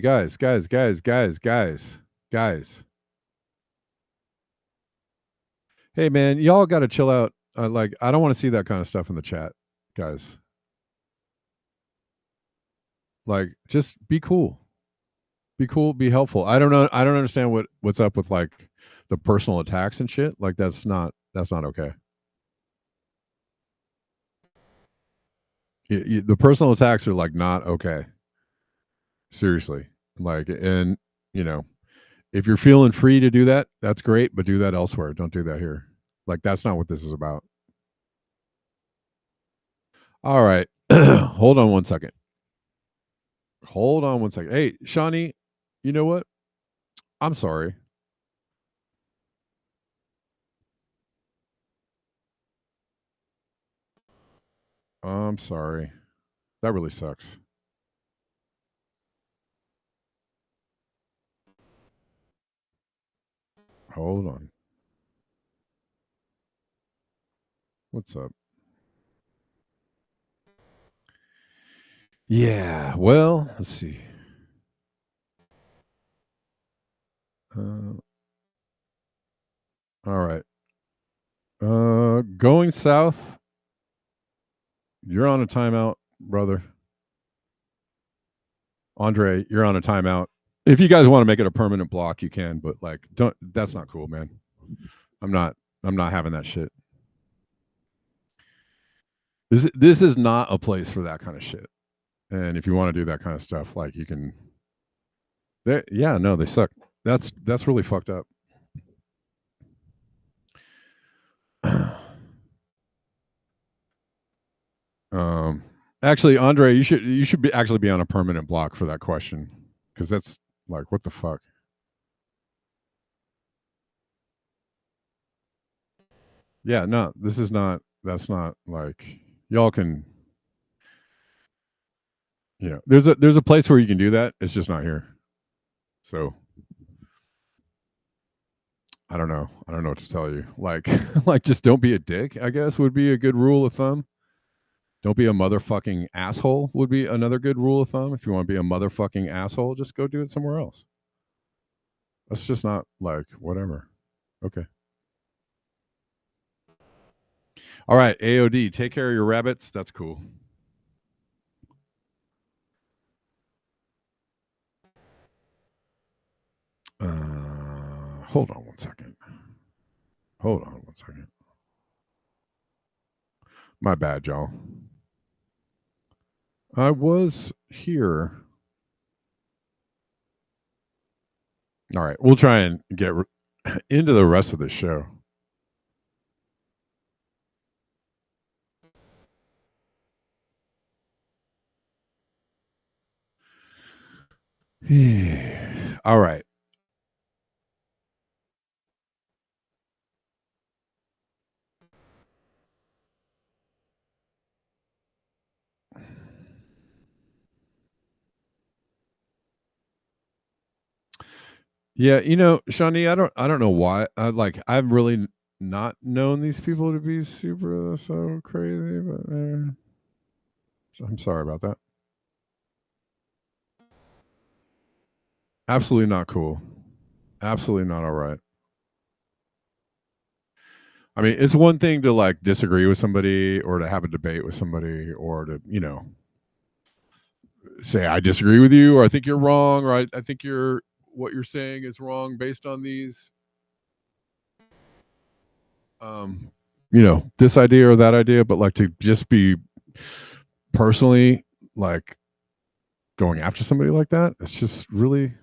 guys. Hey, man, y'all got to chill out. Like, I don't want to see that kind of stuff in the chat, guys. Like, just be cool. Be cool, be helpful. I don't know. I don't understand what's up with like the personal attacks and shit. Like, that's not okay. The personal attacks are like not okay. Seriously. Like, and if you're feeling free to do that, that's great, but do that elsewhere. Don't do that here. Like, that's not what this is about. All right. Hold on one second. Hey, Shawnee, you know what? I'm sorry. I'm sorry. That really sucks. Hold on. What's up? Yeah, well, let's see. All right. Going south. You're on a timeout, brother. Andre, you're on a timeout. If you guys want to make it a permanent block, you can, but like, don't. That's not cool, man. I'm not having that shit. This is not a place for that kind of shit. And if you want to do that kind of stuff, like you can. Yeah, no, they suck. That's really fucked up. um, actually, Andre, you should be actually be on a permanent block for that question because that's like what the fuck. Yeah, no, this is not. That's not like y'all can. There's a place where you can do that. It's just not here. So I don't know. I don't know what to tell you. Like like just don't be a dick, I guess would be a good rule of thumb. Don't be a motherfucking asshole would be another good rule of thumb. If you want to be a motherfucking asshole, just go do it somewhere else. That's just not like whatever. Okay. All right, AOD, take care of your rabbits. That's cool. Hold on one second. Hold on one second. My bad, y'all. I was here. All right, we'll try and get into the rest of the show. All right. Yeah, Shawnee, I don't know why. I've really not known these people to be super so crazy, but I'm sorry about that. Absolutely not cool. Absolutely not all right. I mean, it's one thing to like disagree with somebody or to have a debate with somebody or to, say I disagree with you or I think you're wrong or I think what you're saying is wrong based on these this idea or that idea, but like to just be personally like going after somebody like that, it's just really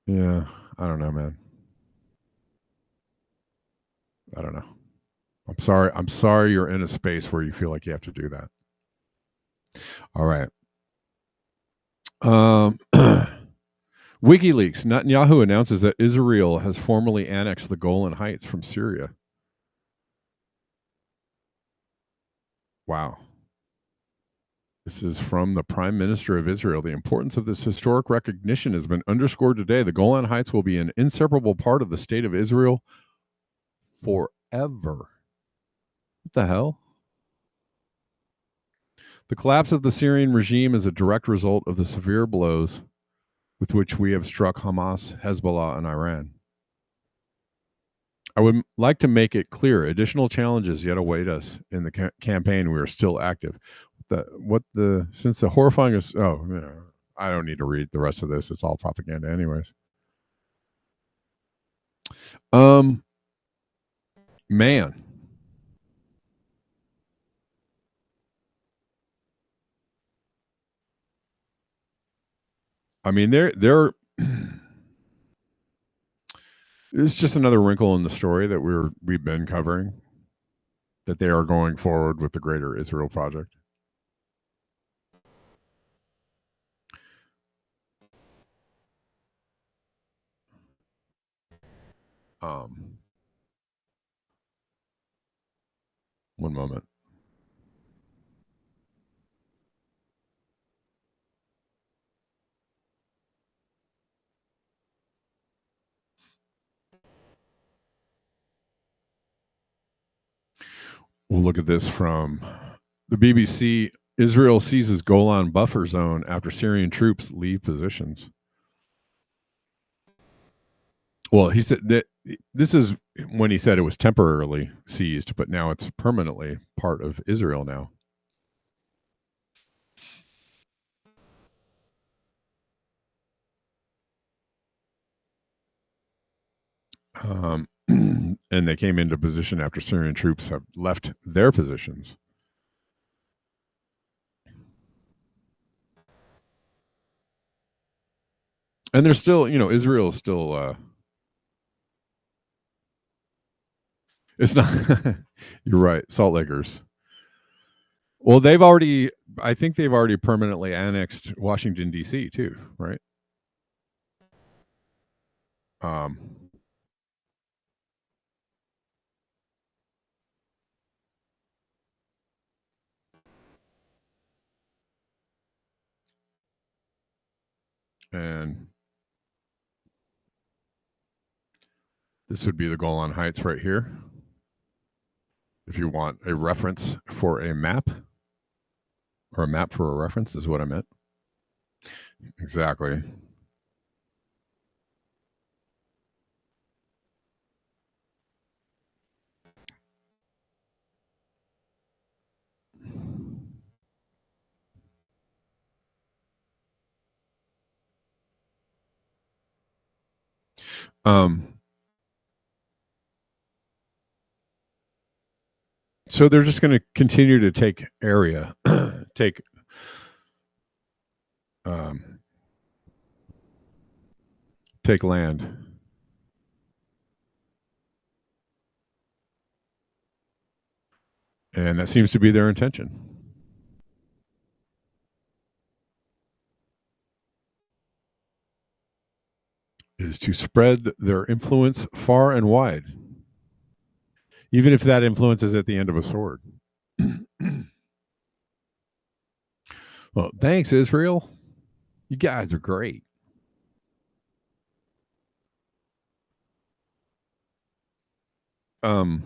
yeah, I don't know, man. I don't know. I'm sorry you're in a space where you feel like you have to do that. All right. WikiLeaks, Netanyahu announces that Israel has formally annexed the Golan Heights from Syria. Wow. This is from the Prime Minister of Israel. The importance of this historic recognition has been underscored today. The Golan Heights will be an inseparable part of the state of Israel forever. What the hell? The collapse of the Syrian regime is a direct result of the severe blows with which we have struck Hamas, Hezbollah, and Iran. I would like to make it clear additional challenges yet await us in the campaign. We are still active. Since the horrifying is, I don't need to read the rest of this. It's all propaganda anyways. Man. I mean, they're it's just another wrinkle in the story that we've been covering, that they are going forward with the Greater Israel Project. One moment. We'll look at this from the BBC. Israel seizes Golan buffer zone after Syrian troops leave positions. Well, he said that this is when he said it was temporarily seized, but now it's permanently part of Israel now. And they came into position after Syrian troops have left their positions. And there's still, Israel is still. It's not. You're right, Salt Lakers. Well, I think they've already permanently annexed Washington D.C. too, right? And this would be the Golan Heights right here. If you want a reference for a map, or a map for a reference is what I meant. Exactly. So they're just going to continue to take area, take land. And that seems to be their intention. Is to spread their influence far and wide, even if that influence is at the end of a sword. Well, thanks, Israel. You guys are great. Have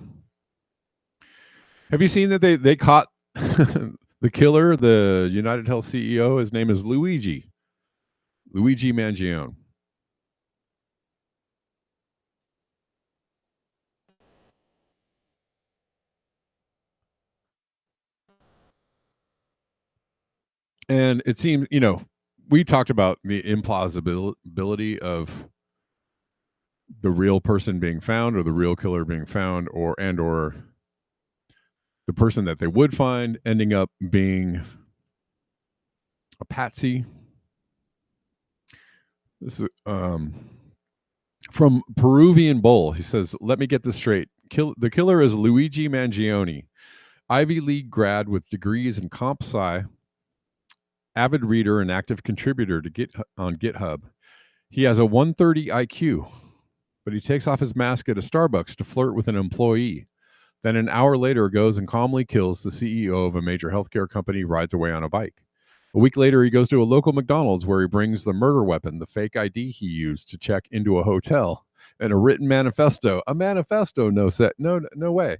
you seen that they caught the killer, the United Health CEO? His name is Luigi Mangione. And it seems, we talked about the implausibility of the real person being found, or the real killer being found, or the person that they would find ending up being a patsy. This is from Peruvian Bull. He says, "Let me get this straight. The killer is Luigi Mangione, Ivy League grad with degrees in comp sci, avid reader and active contributor to on GitHub. He has a 130 IQ, but he takes off his mask at a Starbucks to flirt with an employee. Then an hour later goes and calmly kills the CEO of a major healthcare company, rides away on a bike. A week later, he goes to a local McDonald's where he brings the murder weapon, the fake ID he used to check into a hotel, and a written manifesto. A manifesto, no way.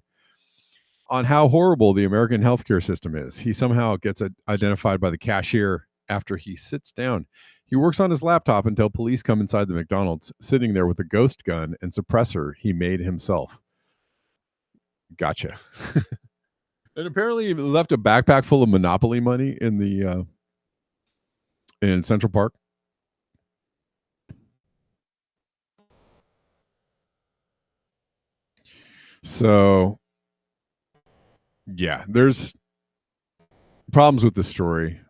On how horrible the American healthcare system is. He somehow gets identified by the cashier after he sits down. He works on his laptop until police come inside the McDonald's, sitting there with a ghost gun and suppressor he made himself. Gotcha." And apparently he left a backpack full of Monopoly money in Central Park. So, yeah, there's problems with the story.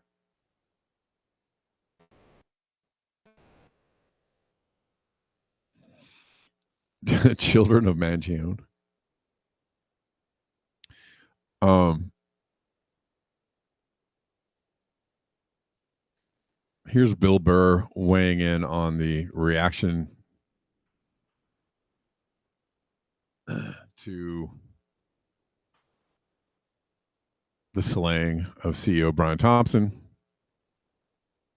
Children of Mangione. Here's Bill Burr weighing in on the reaction to the slaying of CEO Brian Thompson.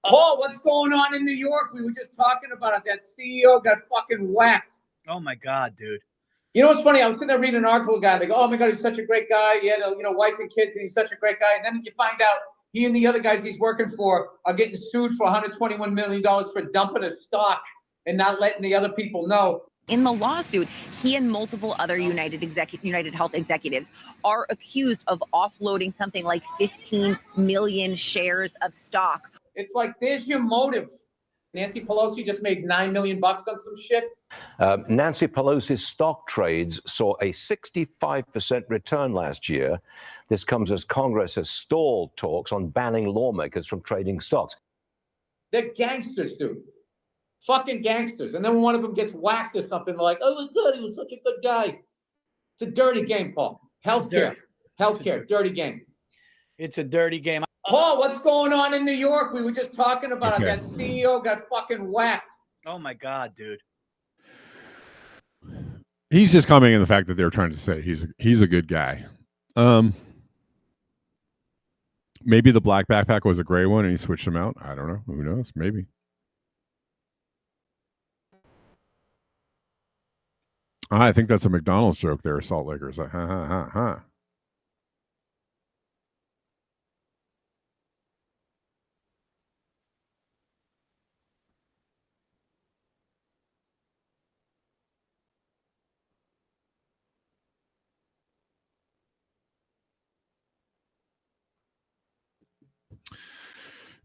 Paul, what's going on in New York? We were just talking about it. That CEO got fucking whacked. Oh my God, dude. You know what's funny? I was sitting there reading an article, guy. They go, "Oh my God, he's such a great guy. He had a wife and kids, and he's such a great guy." And then you find out he and the other guys he's working for are getting sued for $121 million for dumping a stock and not letting the other people know. In the lawsuit, he and multiple other United Health executives are accused of offloading something like 15 million shares of stock. It's like, there's your motive. Nancy Pelosi just made $9 million on some shit. Nancy Pelosi's stock trades saw a 65% return last year. This comes as Congress has stalled talks on banning lawmakers from trading stocks. They're gangsters, dude. Fucking gangsters. And then when one of them gets whacked or something, they're like, oh my God, he was such a good guy. It's a dirty game, Paul. Healthcare. Dirty game. It's a dirty game. Paul, what's going on in New York? We were just talking about it. That CEO got fucking whacked. Oh my God, dude. He's just commenting on the fact that they're trying to say he's a good guy. Maybe the black backpack was a gray one and he switched them out. I don't know. Who knows? Maybe. I think that's a McDonald's joke there, Salt Lakers. Like, ha, ha, ha, ha.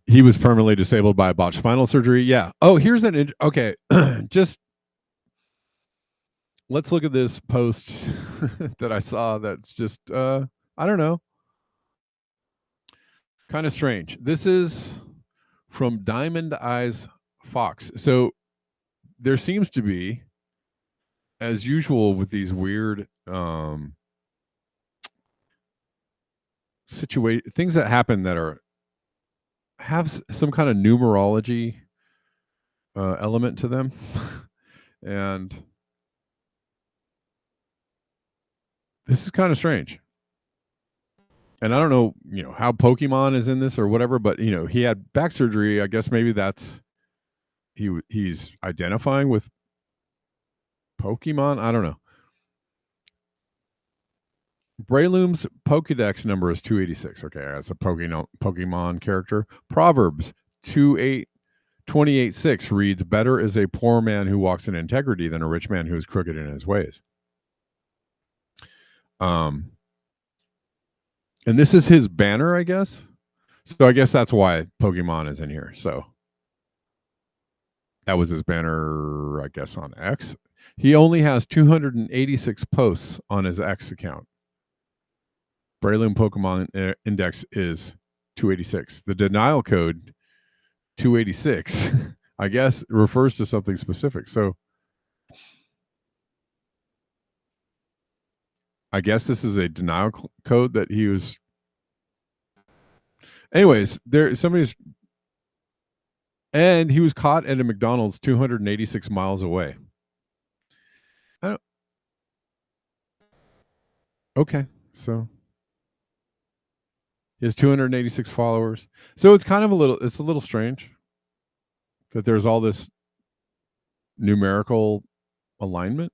He was permanently disabled by botched spinal surgery. Yeah. Oh, here's an okay. Just let's look at this post that I saw. That's just I don't know. Kind of strange. This is from Diamond Eyes Fox. So there seems to be, as usual with these weird things that happen that have some kind of numerology element to them. And this is kind of strange. And I don't know, how Pokemon is in this or whatever, but he had back surgery. I guess maybe that's he's identifying with Pokemon. I don't know. Breloom's Pokedex number is 286. Okay, that's a Pokemon character. Proverbs 28:6 reads, "Better is a poor man who walks in integrity than a rich man who is crooked in his ways." And this is his banner, I guess. So I guess that's why Pokemon is in here. So that was his banner, I guess, on X. He only has 286 posts on his X account. Breloom Pokemon index is 286. The denial code 286, I guess, refers to something specific. So I guess this is a denial code that he was. Anyways, and he was caught at a McDonald's 286 miles away. Okay, so he has 286 followers. So it's kind of a little strange that there's all this numerical alignment.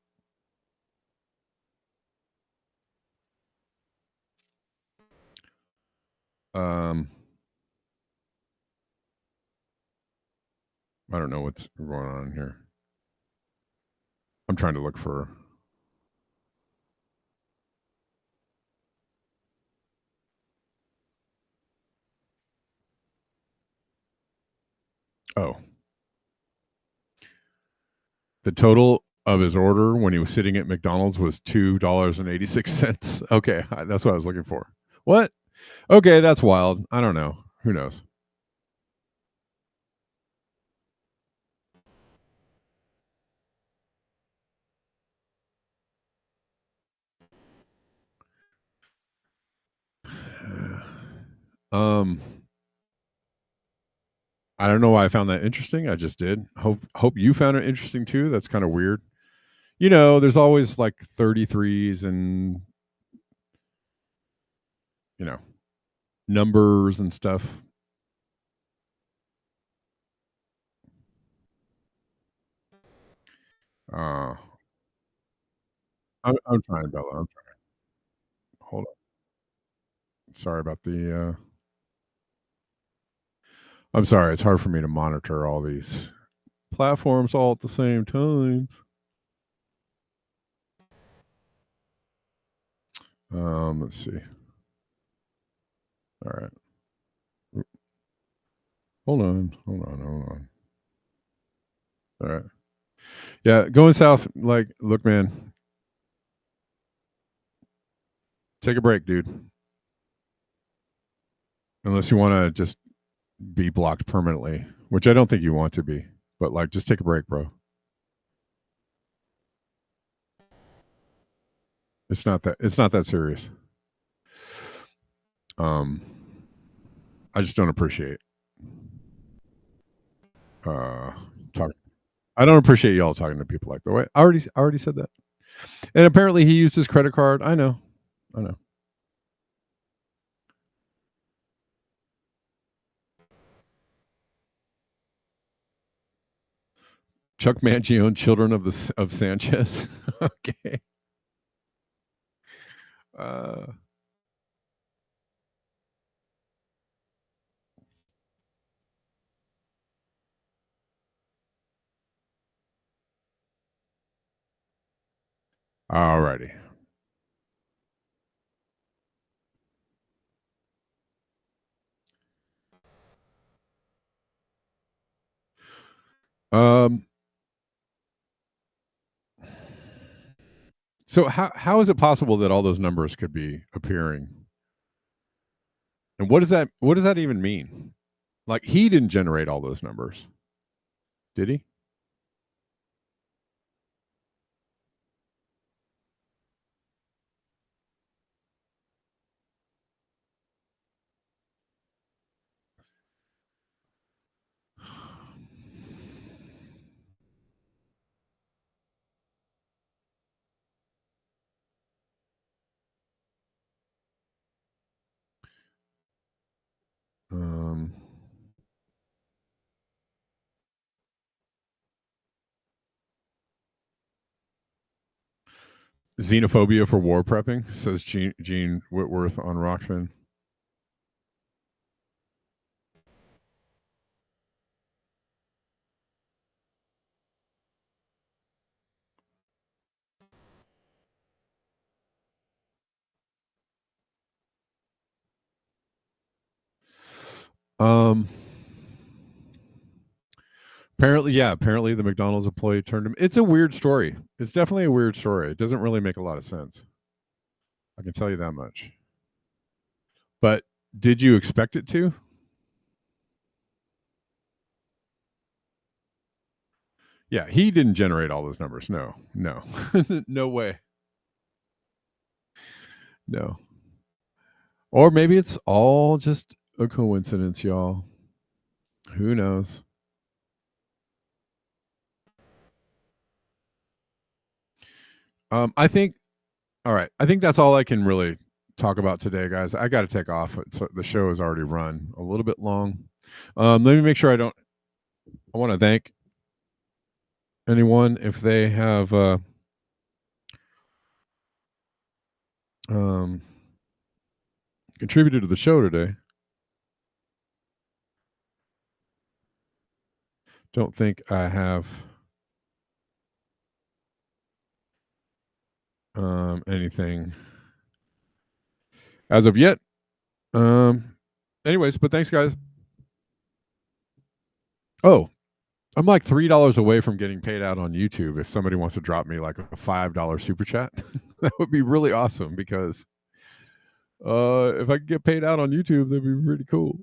I don't know what's going on here. I'm trying to look for. Oh. The total of his order when he was sitting at McDonald's was $2.86. Okay, that's what I was looking for. What? Okay, that's wild. I don't know. Who knows? I don't know why I found that interesting. I just did. Hope you found it interesting too. That's kind of weird. There's always like 33s and numbers and stuff. I'm trying, Bella. I'm trying. Hold on. Sorry about the. I'm sorry. It's hard for me to monitor all these platforms all at the same time. Let's see. All right. Hold on. All right. Yeah, going south. Like, look, man. Take a break, dude. Unless you want to just be blocked permanently, which I don't think you want to be. but like, just take a break, bro. It's not that serious. I just don't appreciate talking. I don't appreciate y'all talking to people like the way I already said that. And apparently he used his credit card. I know. Chuck Mangione, Children of Sanchez. Okay. Alrighty. So how is it possible that all those numbers could be appearing? And what does that even mean? Like, he didn't generate all those numbers, did he? Xenophobia for war prepping, says Gene Whitworth on Rockfin. Apparently the McDonald's employee turned him. It's a weird story. It's definitely a weird story. It doesn't really make a lot of sense. I can tell you that much. But did you expect it to? Yeah, he didn't generate all those numbers. No. No way. No. Or maybe it's all just a coincidence, y'all. Who knows? I think that's all I can really talk about today, guys. I got to take off. The show has already run a little bit long. Let me make sure I want to thank anyone if they have contributed to the show today. Don't think I have anything as of yet. Anyways, but thanks, guys. Oh, I'm like $3 away from getting paid out on YouTube. If somebody wants to drop me like a $5 super chat, that would be really awesome, because if I could get paid out on YouTube, that'd be pretty cool.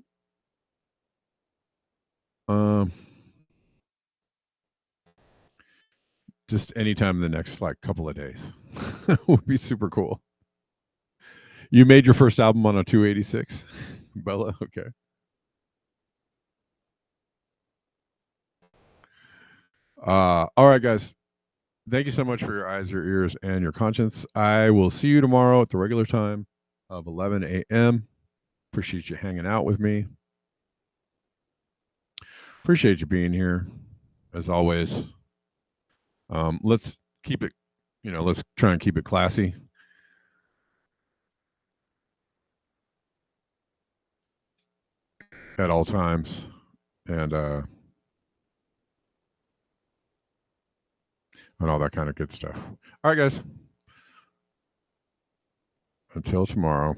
Just anytime in the next like couple of days would be super cool. You made your first album on a 286, Bella? Okay. All right, guys. Thank you so much for your eyes, your ears, and your conscience. I will see you tomorrow at the regular time of 11 a.m. Appreciate you hanging out with me. Appreciate you being here, as always. Let's keep it, let's try and keep it classy. At all times. And all that kind of good stuff. All right, guys. Until tomorrow.